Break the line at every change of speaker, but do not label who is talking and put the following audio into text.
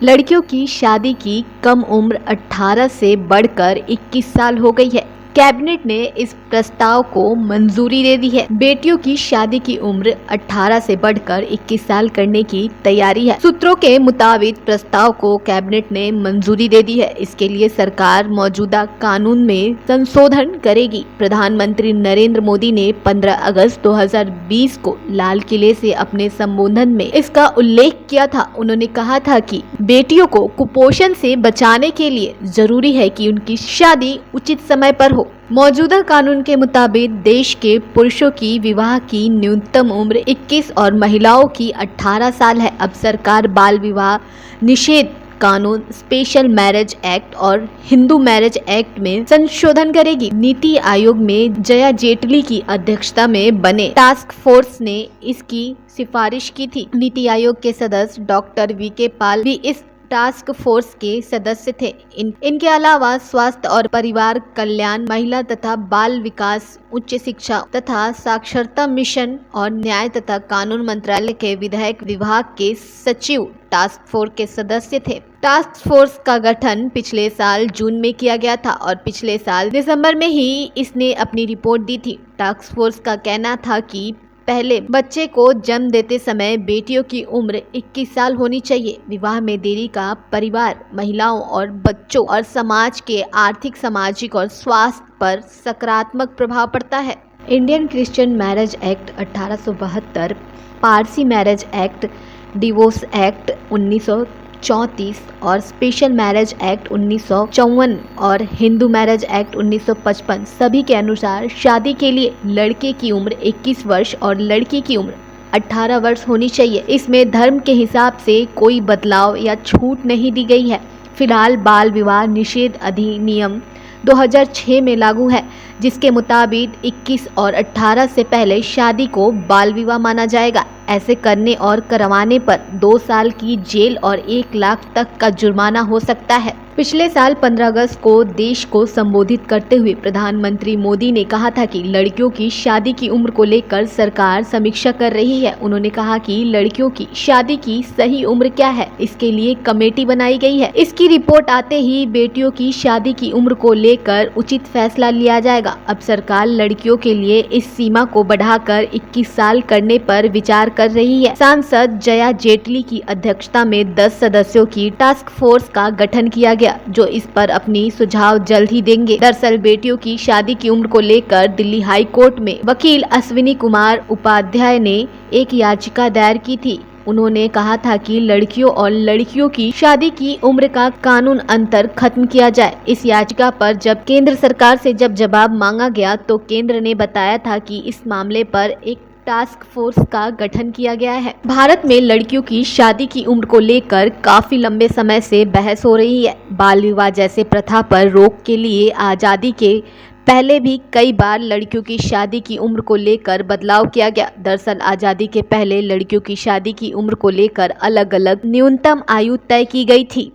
लड़कियों की शादी की कम उम्र 18 से बढ़कर 21 साल हो गई है। कैबिनेट ने इस प्रस्ताव को मंजूरी दे दी है। बेटियों की शादी की उम्र 18 से बढ़कर 21 साल करने की तैयारी है। सूत्रों के मुताबिक प्रस्ताव को कैबिनेट ने मंजूरी दे दी है। इसके लिए सरकार मौजूदा कानून में संशोधन करेगी। प्रधानमंत्री नरेंद्र मोदी ने 15 अगस्त 2020 को लाल किले से अपने संबोधन में इसका उल्लेख किया था। उन्होंने कहा था कि बेटियों को कुपोषण से बचाने के लिए जरूरी है कि उनकी शादी उचित समय पर हो। मौजूदा कानून के मुताबिक देश के पुरुषों की विवाह की न्यूनतम उम्र 21 और महिलाओं की 18 साल है। अब सरकार बाल विवाह निषेध कानून, स्पेशल मैरिज एक्ट और हिंदू मैरिज एक्ट में संशोधन करेगी। नीति आयोग में जया जेटली की अध्यक्षता में बने टास्क फोर्स ने इसकी सिफारिश की थी। नीति आयोग के सदस्य डॉक्टर वीके पॉल भी इस टास्क फोर्स के सदस्य थे। इनके अलावा स्वास्थ्य और परिवार कल्याण, महिला तथा बाल विकास, उच्च शिक्षा तथा साक्षरता मिशन और न्याय तथा कानून मंत्रालय के विधायक विभाग के सचिव टास्क फोर्स के सदस्य थे। टास्क फोर्स का गठन पिछले साल जून में किया गया था और पिछले साल दिसंबर में ही इसने अपनी रिपोर्ट दी थी। टास्क फोर्स का कहना था कि पहले बच्चे को जन्म देते समय बेटियों की उम्र 21 साल होनी चाहिए। विवाह में देरी का परिवार, महिलाओं और बच्चों और समाज के आर्थिक, सामाजिक और स्वास्थ्य पर सकारात्मक प्रभाव पड़ता है। Indian Christian marriage act 1872, Parsi marriage act, divorce act 1934 और स्पेशल मैरिज एक्ट 1954 और हिंदू मैरिज एक्ट 1955 सभी के अनुसार शादी के लिए लड़के की उम्र 21 वर्ष और लड़की की उम्र 18 वर्ष होनी चाहिए। इसमें धर्म के हिसाब से कोई बदलाव या छूट नहीं दी गई है। फिलहाल बाल विवाह निषेध अधिनियम 2006 में लागू है, जिसके मुताबिक 21 और 18 से पहले शादी को बाल विवाह माना जाएगा। ऐसे करने और करवाने पर 2 साल की जेल और 1 लाख तक का जुर्माना हो सकता है। पिछले साल 15 अगस्त को देश को संबोधित करते हुए प्रधानमंत्री मोदी ने कहा था कि लड़कियों की शादी की उम्र को लेकर सरकार समीक्षा कर रही है। उन्होंने कहा कि लड़कियों की शादी की सही उम्र क्या है, इसके लिए कमेटी बनाई गई है। इसकी रिपोर्ट आते ही बेटियों की शादी की उम्र को लेकर उचित फैसला लिया जाएगा। अब सरकार लड़कियों के लिए इस सीमा को बढ़ाकर 21 साल करने पर विचार कर रही है। सांसद जया जेटली की अध्यक्षता में 10 सदस्यों की टास्क फोर्स का गठन किया गया, जो इस पर अपनी सुझाव जल्द ही देंगे। दरअसल बेटियों की शादी की उम्र को लेकर दिल्ली हाई कोर्ट में वकील अश्विनी कुमार उपाध्याय ने एक याचिका दायर की थी। उन्होंने कहा था कि लड़कियों और लड़कियों की शादी की उम्र का कानून अंतर खत्म किया जाए। इस याचिका पर जब केंद्र सरकार से जवाब मांगा गया तो केंद्र ने बताया था कि इस मामले पर एक टास्क फोर्स का गठन किया गया है। भारत में लड़कियों की शादी की उम्र को लेकर काफी लंबे समय से बहस हो रही है। बाल विवाह जैसे प्रथा पर रोक के लिए आजादी के पहले भी कई बार लड़कियों की शादी की उम्र को लेकर बदलाव किया गया। दरअसल आजादी के पहले लड़कियों की शादी की उम्र को लेकर अलग अलग न्यूनतम आयु तय की गई थी।